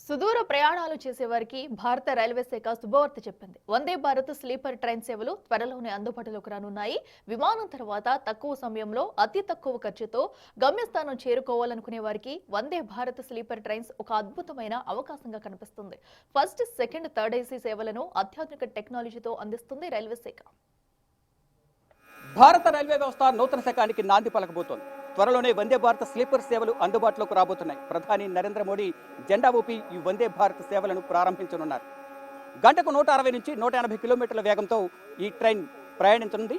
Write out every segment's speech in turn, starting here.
సుదూర ప్రయాణాలు చేసేవారికి భారత రైల్వే శాఖ శుభవార్త చెప్పింది. వందే భారత్ స్లీపర్ ట్రైన్ సేవలు త్వరలోనే అందుబాటులోకి రానున్నాయి. విమానం తర్వాత తక్కువ సమయంలో అతి తక్కువ ఖర్చుతో గమ్యస్థానం చేరుకోవాలనుకునే వారికి వందే భారత్ స్లీపర్ ట్రైన్స్ ఒక అద్భుతమైన అవకాశంగా కనిపిస్తుంది. ఫస్ట్, సెకండ్, థర్డ్ ఏసీ సేవలను అత్యాధునిక టెక్నాలజీతో అందిస్తుంది రైల్వే శాఖ. భారత రైల్వే వ్యవస్థ నూతన శకానికి నాంది పలకబోతోంది. త్వరలోనే వందే భారత్ స్లీపర్ సేవలు అందుబాటులోకి రాబోతున్నాయి. ప్రధాని నరేంద్ర మోడీ జెండా ఊపి ఈ వందే భారత్ సేవలను ప్రారంభించనున్నారు. గంటకు 160 నుంచి 180 కిలోమీటర్ల వేగంతో ఈ ట్రైన్ ప్రయాణించనుంది.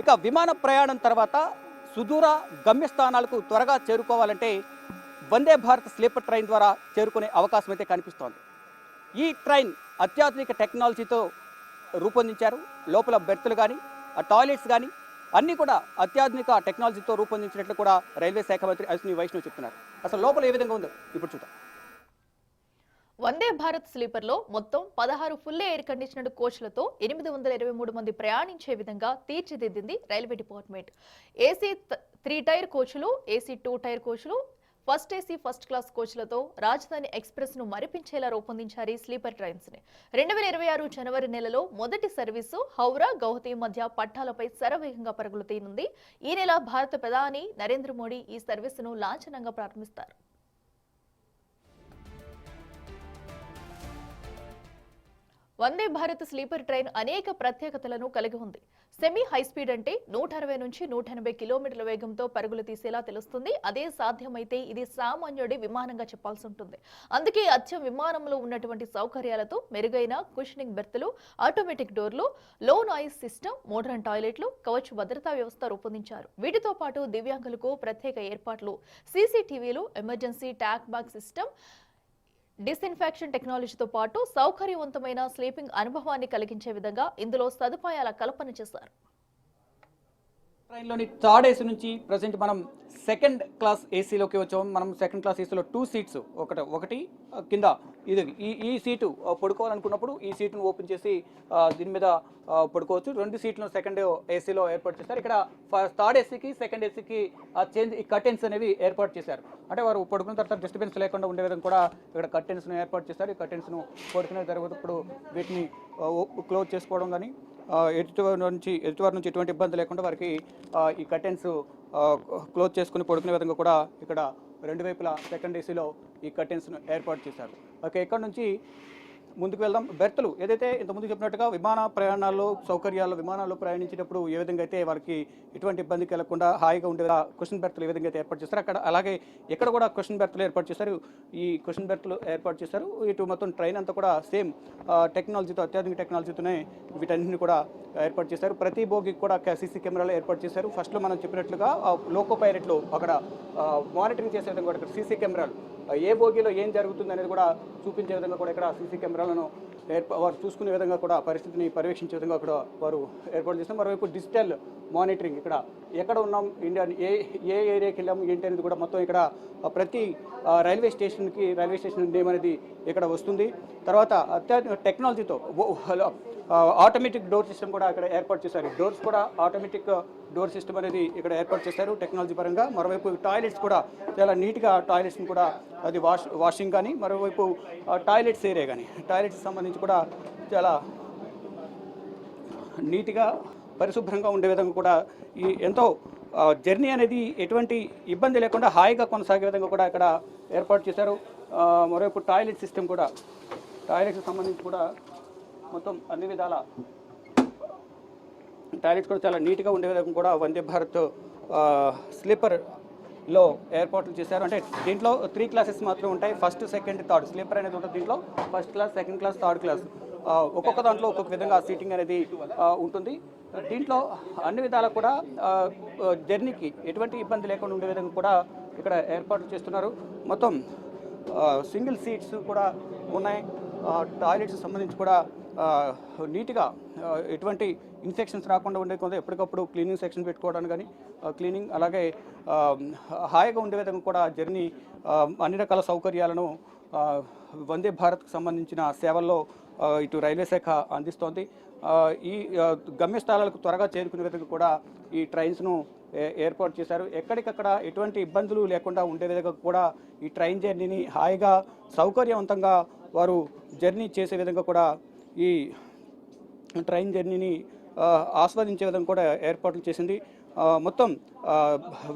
ఇక విమాన ప్రయాణం తర్వాత సుదూర గమ్యస్థానాలకు త్వరగా చేరుకోవాలంటే వందే భారత్ స్లీపర్ ట్రైన్ ద్వారా చేరుకునే అవకాశం అయితే కనిపిస్తోంది. ఈ ట్రైన్ అత్యాధునిక టెక్నాలజీతో రూపొందించారు. లోపల బెర్తులు కానీ టాయిలెట్స్ కానీ అన్నీ కూడా అత్యాధునిక టెక్నాలజీతో రూపొందించినట్లు కూడా రైల్వే శాఖ మంత్రి అశ్విని వైష్ణవ్ చెప్తున్నారు. అసలు లోపల ఏ విధంగా ఉందో ఇప్పుడు చూద్దాం. వందే భారత్ స్లీపర్ లో మొత్తం 16 ఫుల్ ఎయిర్ కండిషనర్డ్ కోచ్లతో 823 మంది ప్రయాణించే విధంగా తీర్చిదిద్దింది రైల్వే డిపార్ట్మెంట్. ఏసీ 3 టైర్ కోచ్లు, ఏసీ 2 టైర్ కోచ్లు, ఫస్ట్ ఏసీ ఫస్ట్ క్లాస్ కోచ్లతో రాజధాని ఎక్స్ప్రెస్ ను మరిపించేలా రూపొందించారు ఈ స్లీపర్ ట్రైన్స్ ని. 2026 జనవరి నెలలో మొదటి సర్వీసు హౌరా గౌహతి మధ్య పట్టాలపై శరవేగంగా పరుగులు తీయనుంది. ఈ నెల భారత ప్రధాని నరేంద్ర మోడీ ఈ సర్వీసును లాంఛనంగా ప్రారంభిస్తారు. వందే భారత్ స్లీపర్ ట్రైన్ అనేక ప్రత్యేకతలను కలిగి ఉంది. సెమీ హై స్పీడ్ అంటే 160 నుంచి 180 కిలోమీటర్ల వేగంతో పరుగులు తీసేలా తెలుస్తుంది. అదే సాధ్యమైతే ఇది సామాన్యుడి విమానంగా చెప్పాల్సి ఉంటుంది. అందుకే అచ్చం విమానంలో ఉన్నటువంటి సౌకర్యాలతో మెరుగైన కుషనింగ్ బెర్తులు, ఆటోమేటిక్ డోర్లు, లో నాయిస్ సిస్టమ్, మోడర్న్ టాయిలెట్లు, కవచ్ భద్రతా వ్యవస్థ రూపొందించారు. వీటితో పాటు దివ్యాంగులకు ప్రత్యేక ఏర్పాట్లు, సీసీటీవీలు, ఎమర్జెన్సీ ట్యాక్ బ్యాక్ సిస్టమ్, డిస్ఇన్ఫెక్షన్ టెక్నాలజీతో పాటు సౌకర్యవంతమైన స్లీపింగ్ అనుభవాన్ని కలిగించే విధంగా ఇందులో సదుపాయాల కల్పన చేశారు. ట్రైన్లోని థర్డ్ ఏసీ నుంచి ప్రజెంట్ మనం సెకండ్ క్లాస్ ఏసీలోకి వచ్చాము. మనం సెకండ్ క్లాస్ ఏసీలో 2 సీట్స్ ఒకటి కింద ఇది ఈ సీటు పడుకోవాలనుకున్నప్పుడు ఈ సీటును ఓపెన్ చేసి దీని మీద పడుకోవచ్చు. 2 సీట్లను సెకండ్ ఏసీలో ఏర్పాటు చేశారు. ఇక్కడ థర్డ్ ఏసీకి సెకండ్ ఏసీకి చేంజ్ ఈ కర్టెన్స్ అనేవి ఏర్పాటు చేశారు. అంటే వారు పడుకున్న తర్వాత డిస్టర్బెన్స్ లేకుండా ఉండే విధంగా కూడా ఇక్కడ కర్టెన్స్ను ఏర్పాటు చేశారు. ఈ కర్టెన్స్ను పడుకునే తర్వాత వీటిని క్లోజ్ చేసుకోవడం కానీ ఎదుటివారి నుంచి ఎటువంటి ఇబ్బంది లేకుండా వారికి ఈ కర్టెన్స్ క్లోజ్ చేసుకుని పడుకునే విధంగా కూడా ఇక్కడ 2 వైపులా సెకండ్ ఏసీలో ఈ కర్టెన్స్ను ఏర్పాటు చేశారు. ఓకే, ఇక్కడ నుంచి ముందుకు వెళ్దాం. బెర్తులు ఏదైతే ఇంతకుముందు చెప్పినట్టుగా విమాన ప్రయాణాల్లో సౌకర్యాలు విమానాల్లో ప్రయాణించేటప్పుడు ఏ విధంగా అయితే వారికి ఎటువంటి ఇబ్బంది కలగకుండా హాయిగా ఉండే క్వశ్చన్ బెర్తులు ఏ విధంగా అయితే ఏర్పాటు చేస్తారు అక్కడ అలాగే ఇక్కడ కూడా క్వశ్చన్ బెర్తులు ఏర్పాటు చేశారు. ఈ క్వశ్చన్ బెర్తులు ఏర్పాటు చేశారు. ఇటు మొత్తం ట్రైన్ అంతా కూడా సేమ్ టెక్నాలజీతో అత్యాధునిక టెక్నాలజీతోనే వీటన్నింటిని కూడా ఏర్పాటు చేశారు. ప్రతి బోగికి కూడా సీసీ కెమెరాలు ఏర్పాటు చేశారు. ఫస్ట్లో మనం చెప్పినట్లుగా లోకో పైలట్లు అక్కడ మానిటరింగ్ చేసే విధంగా కూడా ఇక్కడ సీసీ కెమెరాలు ఏ బోగిలో ఏం జరుగుతుంది అనేది కూడా చూపించే విధంగా కూడా ఇక్కడ సీసీ కెమెరాలను వారు చూసుకునే విధంగా కూడా పరిస్థితిని పర్యవేక్షించే విధంగా కూడా వారు ఏర్పాటు చేస్తారు. మరోవైపు డిజిటల్ మానిటరింగ్ ఇక్కడ ఎక్కడ ఉన్నాం, ఇండియా ఏ ఏరియాకి వెళ్ళాము ఏంటి అనేది కూడా మొత్తం ఇక్కడ ప్రతి రైల్వే స్టేషన్ నేమ్ అనేది ఇక్కడ వస్తుంది. తర్వాత అత్యాధునిక టెక్నాలజీతో ఆటోమేటిక్ డోర్ సిస్టమ్ కూడా ఇక్కడ ఏర్పాటు చేశారు. డోర్స్ కూడా ఆటోమేటిక్ డోర్ సిస్టమ్ అనేది ఇక్కడ ఏర్పాటు చేశారు టెక్నాలజీ పరంగా. మరోవైపు టాయిలెట్స్ కూడా చాలా నీట్గా టాయిలెట్స్ని కూడా అది వాషింగ్ కానీ మరోవైపు టాయిలెట్స్ ఏరియా కానీ టాయిలెట్స్ సంబంధించి కూడా చాలా నీట్గా పరిశుభ్రంగా ఉండే విధంగా కూడా ఈ ఎంతో జర్నీ అనేది ఎటువంటి ఇబ్బంది లేకుండా హాయిగా కొనసాగే విధంగా కూడా ఇక్కడ ఏర్పాటు చేశారు. మరోవైపు టాయిలెట్ సిస్టమ్ కూడా టాయిలెట్స్కి సంబంధించి కూడా మొత్తం అన్ని విధాల టాయిలెట్స్ కూడా చాలా నీట్గా ఉండే విధంగా కూడా వందే భారత్ స్లీపర్లో ఏర్పాట్లు చేశారు. అంటే దీంట్లో 3 క్లాసెస్ మాత్రం ఉంటాయి. ఫస్ట్, సెకండ్, థర్డ్ స్లీపర్ అనేది ఉంటుంది. దీంట్లో first class, second class, third class ఒక్కొక్క దాంట్లో ఒక్కొక్క విధంగా సీటింగ్ అనేది ఉంటుంది. దీంట్లో అన్ని విధాలా కూడా జర్నీకి ఎటువంటి ఇబ్బంది లేకుండా ఉండే విధంగా కూడా ఇక్కడ ఏర్పాట్లు చేస్తున్నారు. మొత్తం సింగిల్ సీట్స్ కూడా ఉన్నాయి. టాయిలెట్స్ సంబంధించి కూడా నీట్గా ఎటువంటి ఇన్ఫెక్షన్స్ రాకుండా ఉండే కొంత ఎప్పటికప్పుడు క్లీనింగ్ సెక్షన్ పెట్టుకోవడానికి కానీ క్లీనింగ్ అలాగే హాయిగా ఉండే విధంగా కూడా జర్నీ అన్ని రకాల సౌకర్యాలను వందే భారత్కు సంబంధించిన సేవల్లో ఇటు రైల్వే శాఖ అందిస్తోంది. ఆ, ఈ గమ్యస్థానాలకు త్వరగా చేరుకునే విధంగా కూడా ఈ ట్రైన్స్ను ఏర్పాటు చేశారు. ఎక్కడికక్కడ ఎటువంటి ఇబ్బందులు లేకుండా ఉండే విధంగా కూడా ఈ ట్రైన్ జర్నీని హాయిగా సౌకర్యవంతంగా వారు జర్నీ చేసే విధంగా కూడా ఈ ట్రైన్ జర్నీని ఆస్వాదించే విధంగా కూడా ఏర్పాట్లు చేసింది. మొత్తం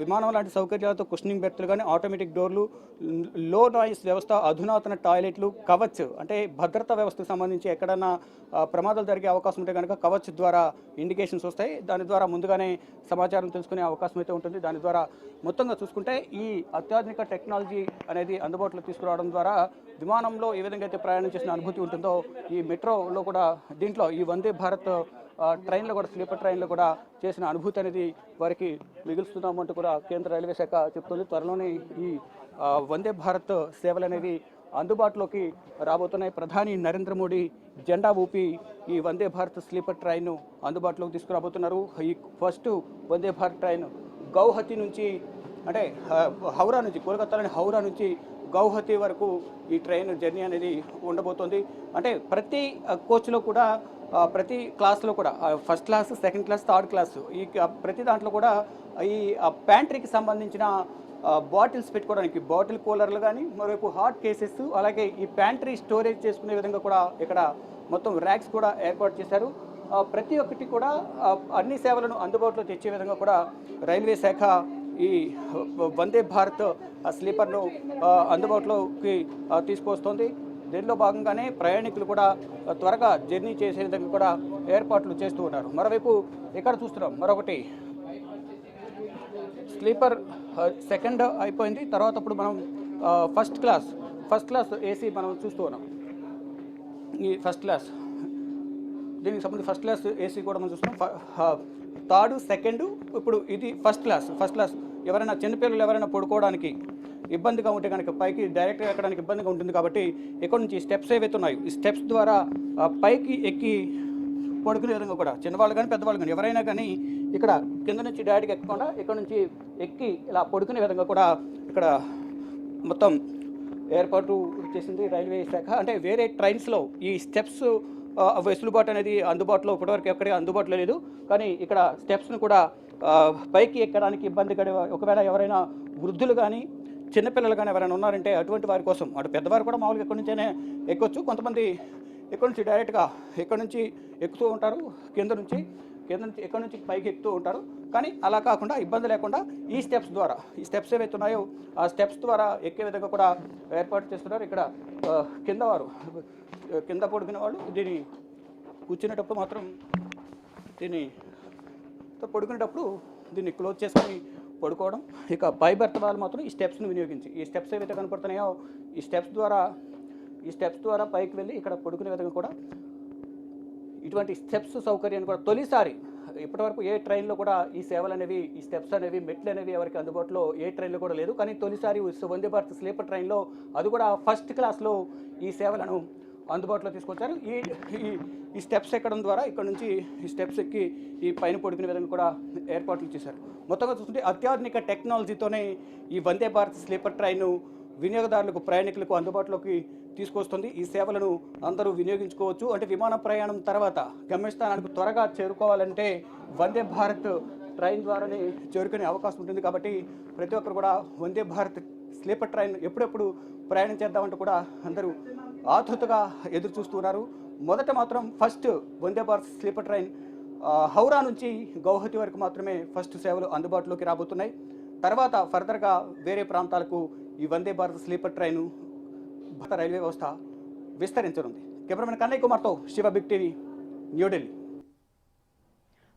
విమానం లాంటి సౌకర్యాలతో కుషనింగ్ బెర్తులు కానీ, ఆటోమేటిక్ డోర్లు, లో నాయిస్ వ్యవస్థ, అధునాతన టాయిలెట్లు, కవచ్ అంటే భద్రతా వ్యవస్థకు సంబంధించి ఎక్కడన్నా ప్రమాదాలు జరిగే అవకాశం ఉంటే కనుక కవచ్ ద్వారా ఇండికేషన్స్ వస్తాయి. దాని ద్వారా ముందుగానే సమాచారం తెలుసుకునే అవకాశం అయితే ఉంటుంది. దాని ద్వారా మొత్తంగా చూసుకుంటే ఈ అత్యాధునిక టెక్నాలజీ అనేది అందుబాటులో తీసుకురావడం ద్వారా విమానంలో ఏ విధంగా అయితే ప్రయాణం చేసిన అనుభూతి ఉంటుందో ఈ మెట్రోలో కూడా దీంట్లో ఈ వందే భారత్ ట్రైన్లో కూడా, స్లీపర్ ట్రైన్లో కూడా చేసిన అనుభూతి అనేది వారికి మిగులుస్తున్నామంటూ కూడా కేంద్ర రైల్వే శాఖ చెప్తుంది. త్వరలోనే ఈ వందే భారత్ సేవలు అనేవి అందుబాటులోకి రాబోతున్నాయి. ప్రధాని నరేంద్ర మోడీ జెండా ఊపి ఈ వందే భారత్ స్లీపర్ ట్రైన్ను అందుబాటులోకి తీసుకురాబోతున్నారు. ఈ ఫస్ట్ వందే భారత్ ట్రైన్ గౌహతి నుంచి, అంటే హౌరా నుంచి, కోల్కతాలోని హౌరా నుంచి గౌహతి వరకు ఈ ట్రైన్ జర్నీ అనేది ఉండబోతోంది. అంటే ప్రతి కోచ్లో కూడా, ప్రతి క్లాస్లో కూడా, first class, second class, third class, ఈ ప్రతి దాంట్లో కూడా ఈ ప్యాంట్రీకి సంబంధించిన బాటిల్స్ పెట్టుకోవడానికి బాటిల్ కూలర్లు కానీ, మరోవైపు హాట్ కేసెస్, అలాగే ఈ ప్యాంట్రీ స్టోరేజ్ చేసుకునే విధంగా కూడా ఇక్కడ మొత్తం ర్యాక్స్ కూడా ఏర్పాటు చేశారు. ప్రతి ఒక్కటి కూడా అన్ని సేవలను అందుబాటులో తెచ్చే విధంగా కూడా రైల్వే శాఖ ఈ వందే భారత్ స్లీపర్ను అందుబాటులోకి తీసుకొస్తుంది. దీనిలో భాగంగానే ప్రయాణికులు కూడా త్వరగా జర్నీ చేసే విధంగా కూడా ఏర్పాట్లు చేస్తూ ఉన్నారు. మరోవైపు ఇక్కడ చూస్తున్నాం, మరొకటి స్లీపర్ సెకండ్ అయిపోయింది. తర్వాత ఇప్పుడు మనం ఫస్ట్ క్లాస్ ఏసీ మనం చూస్తూ ఉన్నాం. ఈ ఫస్ట్ క్లాస్, దీనికి సంబంధించి ఫస్ట్ క్లాస్ ఏసీ కూడా మనం చూస్తున్నాం. థర్డ్, సెకండ్, ఇప్పుడు ఇది ఫస్ట్ క్లాస్. ఎవరైనా చిన్నపిల్లలు ఎవరైనా పడుకోవడానికి ఇబ్బందిగా ఉంటే కనుక, పైకి డైరెక్ట్గా ఎక్కడానికి ఇబ్బందిగా ఉంటుంది కాబట్టి ఇక్కడ నుంచి స్టెప్స్ ఏవైతే ఉన్నాయో ఈ స్టెప్స్ ద్వారా పైకి ఎక్కి పడుకునే విధంగా కూడా చిన్నవాళ్ళు కానీ, పెద్దవాళ్ళు కానీ ఎవరైనా కానీ ఇక్కడ కింద నుంచి డైరెక్ట్గా ఎక్కకుండా ఇక్కడ నుంచి ఎక్కి ఇలా పడుకునే విధంగా కూడా ఇక్కడ మొత్తం ఏర్పాటు చేసింది రైల్వే శాఖ. అంటే వేరే ట్రైన్స్లో ఈ స్టెప్స్ వెసులుబాటు అనేది అందుబాటులో ఇప్పటివరకు ఎక్కడికి అందుబాటులో లేదు. కానీ ఇక్కడ స్టెప్స్ను కూడా పైకి ఎక్కడానికి ఇబ్బంది పడే, ఒకవేళ ఎవరైనా వృద్ధులు కానీ, చిన్నపిల్లలు కానీ ఎవరైనా ఉన్నారంటే అటువంటి వారి కోసం, అటు పెద్దవారు కూడా మామూలుగా ఎక్కడి నుంచైనా ఎక్కొచ్చు. కొంతమంది ఎక్కడి నుంచి డైరెక్ట్గా ఎక్కడి నుంచి ఎక్కుతూ ఉంటారు, కింద నుంచి ఎక్కడి నుంచి పైకి ఎక్కుతూ ఉంటారు. కానీ అలా కాకుండా ఇబ్బంది లేకుండా ఈ స్టెప్స్ ఏవైతే ఉన్నాయో ఆ స్టెప్స్ ద్వారా ఎక్కే విధంగా కూడా ఏర్పాటు చేస్తున్నారు. ఇక్కడ కింద పడుకునే వాళ్ళు దీన్ని కూర్చునేటప్పుడు మాత్రం పడుకునేటప్పుడు దీన్ని క్లోజ్ చేసుకొని పడుకోవడం. ఇక పై బెర్త్ వాళ్ళు మాత్రం ఈ స్టెప్స్ని వినియోగించి, ఈ స్టెప్స్ ఏవైతే కనపడుతున్నాయో ఈ స్టెప్స్ ద్వారా పైకి వెళ్ళి ఇక్కడ పడుకునే విధంగా కూడా ఇటువంటి స్టెప్స్ సౌకర్యాన్ని కూడా తొలిసారి, ఇప్పటివరకు ఏ ట్రైన్లో కూడా ఈ సేవలు అనేవి, ఈ స్టెప్స్ అనేవి, మెట్లు అనేవి ఎవరికి అందుబాటులో ఏ ట్రైన్లో కూడా లేదు. కానీ తొలిసారి వందే భారత్ స్లీపర్ ట్రైన్లో, అది కూడా ఫస్ట్ క్లాస్లో ఈ సేవలను అందుబాటులో తీసుకొచ్చారు. ఈ స్టెప్స్ ఎక్కడం ద్వారా ఇక్కడ నుంచి ఈ స్టెప్స్ ఎక్కి ఈ పైన పడుకునే విధంగా కూడా ఏర్పాట్లు చేశారు. మొత్తంగా చూస్తుంటే అత్యాధునిక టెక్నాలజీతోనే ఈ వందే భారత్ స్లీపర్ ట్రైన్ వినియోగదారులకు, ప్రయాణికులకు అందుబాటులోకి తీసుకొస్తుంది. ఈ సేవలను అందరూ వినియోగించుకోవచ్చు. అంటే విమాన ప్రయాణం తర్వాత గమ్యస్థానానికి త్వరగా చేరుకోవాలంటే వందే భారత్ ట్రైన్ ద్వారానే చేరుకునే అవకాశం ఉంటుంది. కాబట్టి ప్రతి ఒక్కరు కూడా వందే భారత్ స్లీపర్ ట్రైన్ ఎప్పుడెప్పుడు ప్రయాణం చేద్దామంటూ కూడా అందరూ ఆతృతగా ఎదురు చూస్తున్నారు. మొదట మాత్రం ఫస్ట్ వందే భారత్ స్లీపర్ ట్రైన్ హౌరా నుంచి గౌహతి వరకు మాత్రమే ఫస్ట్ సేవలు అందుబాటులోకి రాబోతున్నాయి. తర్వాత ఫర్దర్గా వేరే ప్రాంతాలకు ఈ వందే భారత్ స్లీపర్ ట్రైను భారత రైల్వే వ్యవస్థ విస్తరించనుంది. కెమెరామెన్ కన్నయ్య కుమార్తో Shiva, big TV, New Delhi.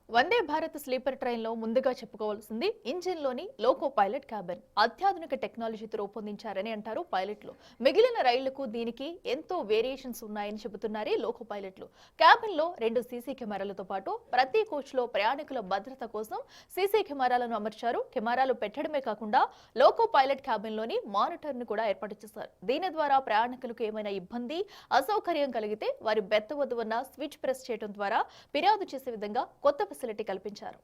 Vande Bharat sleeper train లో ముందుగా చెప్పుకోవాల్సింది ఇంజిన్ లోని లోకో పైలట్ క్యాబిన్. అత్యాధునిక టెక్నాలజీతో రూపొందించారని అంటారు పైలట్లు. మిగిలిన రైళ్లకు దీనికి ఎంతో వేరియేషన్స్ ఉన్నాయని చెబుతున్నారు లోకో పైలట్లు. క్యాబిన్ లో 2 సీసీ కెమెరాలతో పాటు ప్రతి కోచ్ లో ప్రయాణికుల భద్రత కోసం సీసీ కెమెరాలను అమర్చారు. కెమెరాలు పెట్టడమే కాకుండా లోకో పైలట్ క్యాబిన్ లోని మానిటర్ ను కూడా ఏర్పాటు చేశారు. దీని ద్వారా ప్రయాణికులకు ఏమైనా ఇబ్బంది, అసౌకర్యం కలిగితే వారి బెర్త్ వద్ద ఉన్న స్విచ్ ప్రెస్ చేయడం ద్వారా ఫిర్యాదు చేసే విధంగా కొత్త ఫెసిలిటీ కల్పించారు.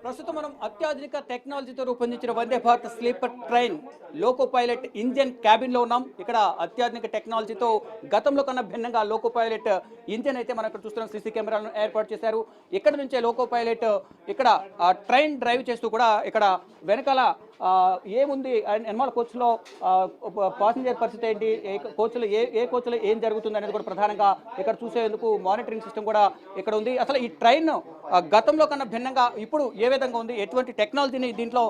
ప్రస్తుతం మనం అత్యాధునిక టెక్నాలజీతో రూపొందించిన Vande Bharat sleeper train loco pilot engine cabin లో ఉన్నాం. ఇక్కడ అత్యాధునిక టెక్నాలజీతో గతంలో కన్నా భిన్నంగా లోకో పైలట్ ఇంజన్ అయితే మనం ఇక్కడ చూస్తున్నాం. సీసీ కెమెరాలను ఏర్పాటు చేశారు. ఇక్కడ నుంచే లోకో పైలట్ ఇక్కడ ట్రైన్ డ్రైవ్ చేస్తూ కూడా ఇక్కడ వెనకాల ఏముంది ఎన్మాల్ కోచ్లో పాసింజర్ పరిస్థితి ఏంటి, ఏ కోచ్లో ఏం జరుగుతుంది అనేది కూడా ప్రధానంగా ఇక్కడ చూసేందుకు మానిటరింగ్ సిస్టమ్ కూడా ఇక్కడ ఉంది. అసలు ఈ ట్రైన్ గతంలో కన్నా భిన్నంగా ఇప్పుడు ఏ విధంగా ఉంది, ఎటువంటి టెక్నాలజీని దీంట్లో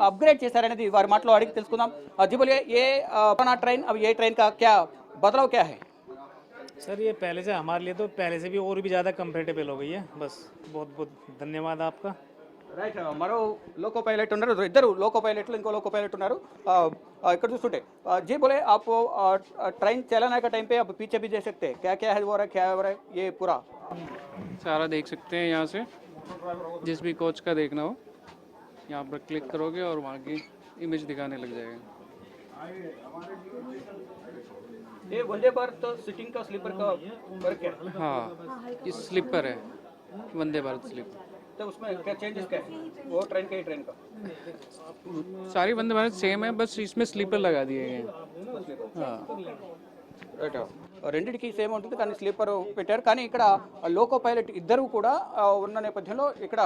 అప్గ్రేడ్ చేశారనేది వారి మాటలో అడిగి తెలుసుకుందాం. जी बोलिए ये अपना ट्रेन अब ये ट्रेन का क्या बदलाव क्या है? सर ये पहले से हमारे लिए तो पहले से भी और भी ज़्यादा कंफर्टेबल हो गई है. बस बहुत बहुत धन्यवाद आपका. రైట్, మరో లోకో పైలట్ ఉన్నారు, ఇద్దరు లోకో పైలట్లు, ఇంకో లోకో పైలట్ ఉన్నారు. ఇక్కడ చూస్తుంటే जी बोले आप ट्रेन चलाने का टाइम पे अब पीछे भी देख सकते हैं क्या क्या है, वो रहा क्या हो रहा है, ये पूरा सारा देख सकते हैं यहाँ से. जिस भी कोच का देखना हो यहाँ पर क्लिक करोगे और वहाँ की इमेज दिखाने लग जाएगा. ये वंदे भारत सिटिंग का स्लीपर का वर्क है. हाँ ये स्लीपर है, वंदे भारत स्लीपर. तो उसमें क्या चेंजेस क्या है वो ट्रेन का ही ट्रेन का? सारी वंदे भारत सेम है, बस इसमें स्लीपर लगा दिए गए हैं. हाँ రైట్, రెండింటికి సేమ్ ఉంటుంది కానీ స్లీపర్ పెట్టారు. కానీ ఇక్కడ లోకో పైలట్ ఇద్దరు కూడా ఉన్న నేపథ్యంలో ఇక్కడ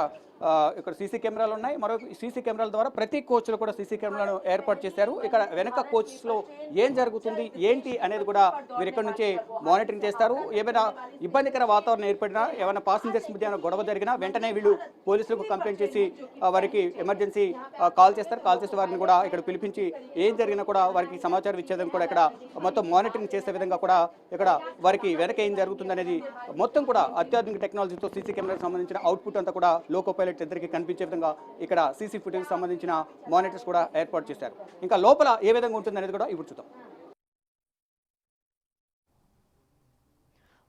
సీసీ కెమెరాలు ఉన్నాయి. మరో సీసీ కెమెరాల ద్వారా ప్రతి కోచ్లో కూడా సీసీ కెమెరాలను ఏర్పాటు చేశారు. ఇక్కడ వెనక కోచ్లో ఏం జరుగుతుంది ఏంటి అనేది కూడా మీరు ఇక్కడ నుంచి మానిటరింగ్ చేస్తారు. ఏమైనా ఇబ్బందికర వాతావరణం ఏర్పడినా, ఏమైనా పాసింజర్స్ మధ్య ఏమైనా గొడవ జరిగినా వెంటనే వీళ్ళు పోలీసులకు కంప్లైంట్ చేసి వారికి ఎమర్జెన్సీ కాల్ చేస్తారు. కాల్ చేసి వారిని కూడా ఇక్కడ పిలిపించి ఏం జరిగినా కూడా వారికి సమాచారం ఇచ్చేదని కూడా ఇక్కడ మొత్తం మానిటరింగ్ చేసే విధంగా కూడా ఇక్కడ వారికి వెనక ఏం జరుగుతుంది అనేది మొత్తం కూడా అత్యాధునిక టెక్నాలజీతో సీసీ కెమెరాకి సంబంధించిన అవుట్పుట్ అంతా కూడా లోకో పైలట్ ఇద్దరికి కనిపించే విధంగా ఇక్కడ సీసీ ఫుటేజ్ సంబంధించిన మానిటర్స్ కూడా ఏర్పాటు చేశారు. ఇంకా లోపల ఏ విధంగా ఉంటుంది అనేది కూడా ఇప్పుడు చూద్దాం.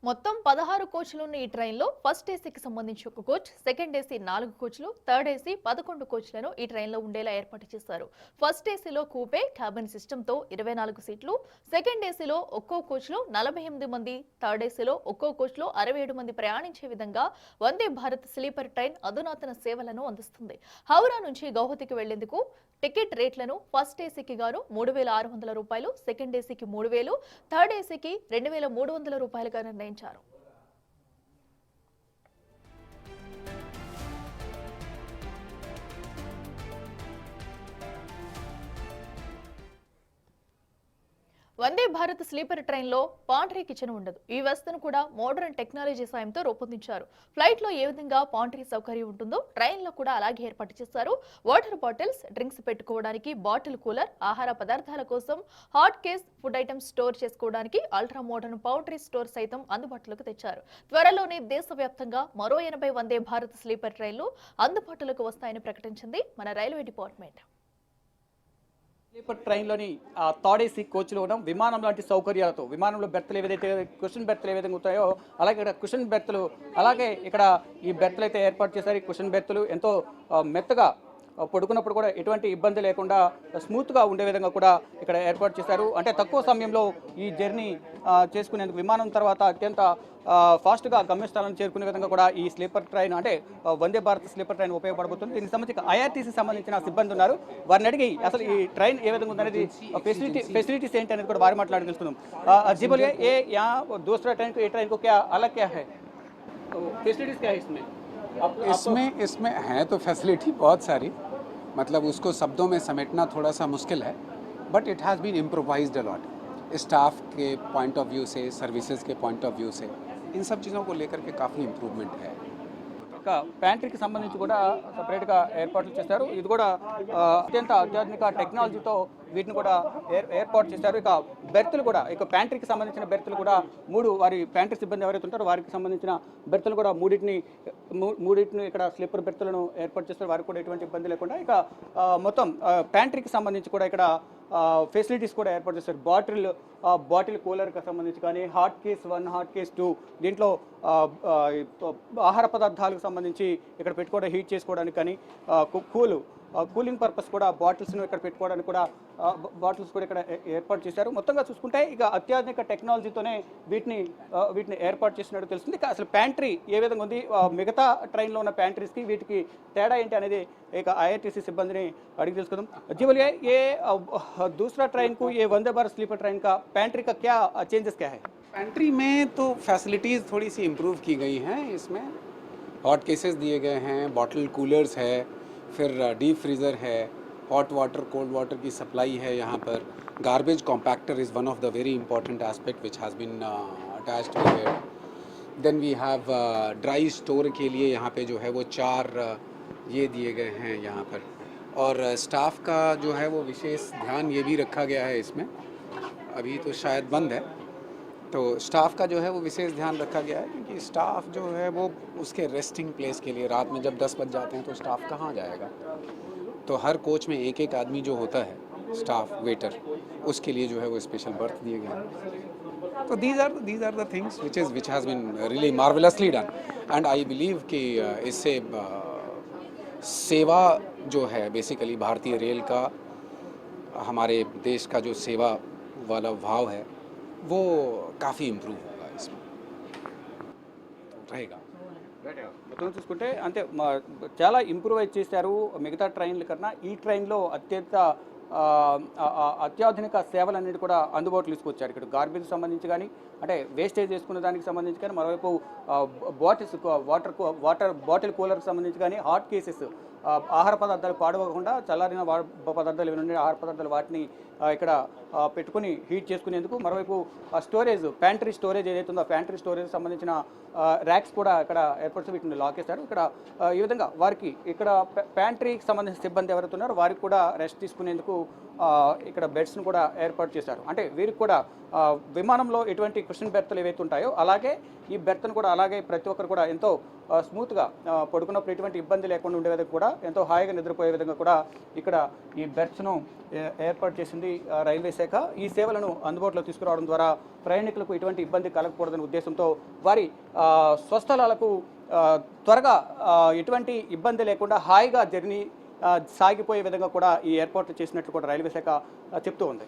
మొత్తం 16 కోచ్లు ఉన్న ఈ ట్రైన్లో ఫస్ట్ ఏసీకి సంబంధించి ఒక కోచ్, సెకండ్ ఏసీ 4 కోచ్లు, థర్డ్ ఏసీ 11 కోచ్లను ఈ ట్రైన్లో ఉండేలా ఏర్పాటు చేశారు. ఫస్ట్ ఏసీలో కూపే క్యాబిన్ సిస్టంతో 24 సీట్లు, సెకండ్ ఏసీలో ఒక్కో కోచ్లో 48 మంది, థర్డ్ ఏసీలో ఒక్కో కోచ్లో 67 మంది ప్రయాణించే విధంగా వందే భారత్ స్లీపర్ ట్రైన్ అధునాతన సేవలను అందిస్తుంది. హౌరా నుంచి గౌహతికి వెళ్లేందుకు టికెట్ రేట్లను ఫస్ట్ ఏసీకి గాను 3,600 రూపాయలు, సెకండ్ ఏసీకి 3,000, థర్డ్ ఏసీకి 2,300 రూపాయలుగా నిర్ణయించారు. వందే భారత్ స్లీపర్ ట్రైన్లో పాంట్రీ కిచెన్ ఉండదు. ఈ వ్యవస్థను కూడా మోడర్న్ టెక్నాలజీ సాయంతో రూపొందించారు. ఫ్లైట్లో ఏ విధంగా పాంట్రీ సౌకర్యం ఉంటుందో ట్రైన్లో కూడా అలాగే ఏర్పాటు చేశారు. వాటర్ బాటిల్స్, డ్రింక్స్ పెట్టుకోవడానికి బాటిల్ కూలర్, ఆహార పదార్థాల కోసం hot case, food items store చేసుకోవడానికి అల్ట్రా మోడర్న్ పౌల్ట్రీ స్టోర్ సైతం అందుబాటులోకి తెచ్చారు. త్వరలోనే దేశవ్యాప్తంగా మరో 80 వందే భారత్ స్లీపర్ ట్రైన్లు అందుబాటులోకి వస్తాయని ప్రకటించింది మన రైల్వే డిపార్ట్మెంట్. స్లీపర్ ట్రైన్లోని థర్డ్ ఏసీ కోచ్లో ఉన్నాం. విమానం లాంటి సౌకర్యాలతో, విమానంలో బెర్త్లు ఏదైతే కుషన్ బెర్త్లు ఏ విధంగా ఉంటాయో అలాగే ఇక్కడ కుషన్ బెర్త్లు, అలాగే ఇక్కడ ఈ బెర్త్లు అయితే ఏర్పాటు చేశారు. ఈ కుషన్ బెర్త్లు ఎంతో మెత్తగా పడుకున్నప్పుడు కూడా ఎటువంటి ఇబ్బంది లేకుండా స్మూత్గా ఉండే విధంగా కూడా ఇక్కడ ఏర్పాటు చేశారు. అంటే తక్కువ సమయంలో ఈ జర్నీ చేసుకునేందుకు విమానం తర్వాత అత్యంత ఫాస్ట్గా గమ్యస్థానాన్ని చేరుకునే విధంగా కూడా ఈ స్లీపర్ ట్రైన్ అంటే వందే భారత్ స్లీపర్ ట్రైన్ ఉపయోగపడబోతుంది. దీనికి సంబంధించి ఐఆర్టీసీ సంబంధించిన సిబ్బంది ఉన్నారు. వారిని అడిగి అసలు ఈ ట్రైన్ ఏ విధంగా ఉందనేది, ఫెసిలిటీస్ ఏంటి అనేది కూడా వారి మాట్లాడి తెలుసుకుందాం. जी बोलिए ये यहाँ दूसरा ट्रेन को ये ट्रेन को क्या अलग क्या है, फैसिलिटीज क्या है इसमें? इसमें हैं तो फैसिलिटी बहुत सारी, मतलब उसको शब्दों में समेटना थोड़ा सा मुश्किल है, but it has been improvised a lot. Staff के पॉइंट ऑफ व्यू से, सर्विसेज के पॉइंट ऑफ व्यू से, इन सब चीज़ों को लेकर के काफ़ी इम्प्रूवमेंट है. ప్యాంట్రీకి సంబంధించి కూడా సపరేట్గా ఏర్పాట్లు చేశారు. ఇది కూడా అత్యాధునిక టెక్నాలజీతో వీటిని కూడా ఏర్పాటు చేశారు. ఇక బెర్తులు కూడా, ఇక ప్యాంట్రీకి సంబంధించిన బెర్తులు కూడా 3 వారి ప్యాంట్రీ సిబ్బంది ఎవరైతే ఉంటారో వారికి సంబంధించిన బెర్తులు కూడా మూడింటిని ఇక్కడ స్లీపర్ బెర్తులను ఏర్పాటు చేస్తారు. వారికి కూడా ఎటువంటి ఇబ్బంది లేకుండా ఇక మొత్తం ప్యాంట్రీకి సంబంధించి కూడా ఇక్కడ ఫెసిలిటీస్ కూడా ఏర్పాటు చేస్తారు. బాటిల్ కూలర్కి సంబంధించి కానీ, హాట్ కేస్ 1, హాట్ కేస్ 2, దీంట్లో ఆహార పదార్థాలకు సంబంధించి ఇక్కడ పెట్టుకోవడం, హీట్ చేసుకోవడానికి కానీ, కూలు కూలింగ్ పర్పస్ కూడా బాటిల్స్ను ఇక్కడ పెట్టుకోవడానికి కూడా బాటిల్స్ కూడా ఇక్కడ ఏర్పాటు చేశారు. మొత్తంగా చూసుకుంటే ఇక అత్యాధునిక టెక్నాలజీతోనే వీటిని ఏర్పాటు చేసినట్టు తెలుస్తుంది. అసలు ప్యాంట్రీ ఏ విధంగా ఉంది, మిగతా ట్రైన్లో ఉన్న ప్యాంట్రీస్కి వీటికి తేడా ఏంటి అనేది ఇక IRTC సిబ్బందిని అడిగి తెలుసుకుందాం. जी बोलिए, ये दूसरा ट्रेन को ये वंदे भारत स्लीपर ट्रेन का पैंट्री का क्या चेंजेस क्या है? पेंट्री में तो फैसिलिटीज़ थोड़ी सी इम्प्रूव की गई हैं. इसमें हॉट केसेस दिए गए हैं, बॉटल कूलर्स है, फिर डीप फ्रीज़र है, हॉट वाटर कोल्ड वाटर की सप्लाई है यहाँ पर. Garbage compactor is one of the very important aspect which has been attached to it. Then we have dry store के लिए यहाँ पे जो है वो 4 ये दिए गए हैं यहाँ पर. और स्टाफ का जो है वो विशेष ध्यान ये भी रखा गया है इसमें. अभी तो शायद बंद है, तो स्टाफ का जो है वो विशेष ध्यान रखा गया है, क्योंकि स्टाफ जो है वो उसके रेस्टिंग प्लेस के लिए रात में जब 10 बज जाते हैं तो स्टाफ कहाँ जाएगा. तो हर कोच में एक एक आदमी जो होता है स्टाफ वेटर, उसके लिए जो है वो स्पेशल बर्थ दिए गए हैं. तो these are the things which has been really marvelously done. And I believe कि इससे सेवा जो है बेसिकली भारतीय रेल का, हमारे देश का जो सेवा वाला भाव है वो काफ़ी इम्प्रूव होगा इसमें, तो रहेगा. మొత్తం చూసుకుంటే అంటే చాలా ఇంప్రూవైజ్ చేశారు మిగతా ట్రైన్ల కన్నా. ఈ ట్రైన్లో అత్యాధునిక సేవలన్నిటి కూడా అందుబాటులో తీసుకొచ్చారు. ఇక్కడ గార్బేజ్ సంబంధించి కానీ, అంటే వేస్టేజ్ చేసుకునే దానికి సంబంధించి కానీ, మరోవైపు బాటిల్స్ వాటర్ బాటిల్ కూలర్కి సంబంధించి కానీ, హాట్ కేసెస్ ఆహార పదార్థాలు పాడవకుండా చల్లారిన పదార్థాలు ఏమైనా ఉండే ఆహార పదార్థాలు వాటిని ఇక్కడ పెట్టుకుని హీట్ చేసుకునేందుకు, మరోవైపు స్టోరేజ్ ప్యాంట్రీ స్టోరేజ్ ఏదైతే ఉందో ప్యాంట్రీ స్టోరేజ్ సంబంధించిన ర్యాక్స్ కూడా ఇక్కడ ఏర్పరిచి వీటిని లాక్ చేశారు. ఇక్కడ ఈ విధంగా వారికి ఇక్కడ ప్యాంట్రీకి సంబంధించిన సిబ్బంది ఎవరైతే ఉన్నారో వారికి కూడా రెస్ట్ తీసుకునేందుకు ఇక్కడ బెడ్స్ను కూడా ఏర్పాటు చేశారు. అంటే వీరికి కూడా విమానంలో ఎటువంటి కుషన్ బెర్తలు ఏవైతే ఉంటాయో అలాగే ఈ బెర్త్ను కూడా అలాగే ప్రతి ఒక్కరు కూడా ఎంతో స్మూత్గా పడుకున్నప్పుడు ఎటువంటి ఇబ్బంది లేకుండా ఉండే విధంగా కూడా ఎంతో హాయిగా నిద్రపోయే విధంగా కూడా ఇక్కడ ఈ బెర్త్స్ను ఏర్పాటు చేసింది రైల్వే శాఖ. ఈ సేవలను అందుబాటులో తీసుకురావడం ద్వారా ప్రయాణికులకు ఎటువంటి ఇబ్బంది కలగకూడదనే ఉద్దేశంతో వారి స్వస్థలాలకు త్వరగా ఎటువంటి ఇబ్బంది లేకుండా హాయిగా జర్నీ సాగిపోయే విధంగా కూడా ఈ ఏర్పాట్లు చేసినట్లు కూడా రైల్వే శాఖ చెప్తూ ఉంది.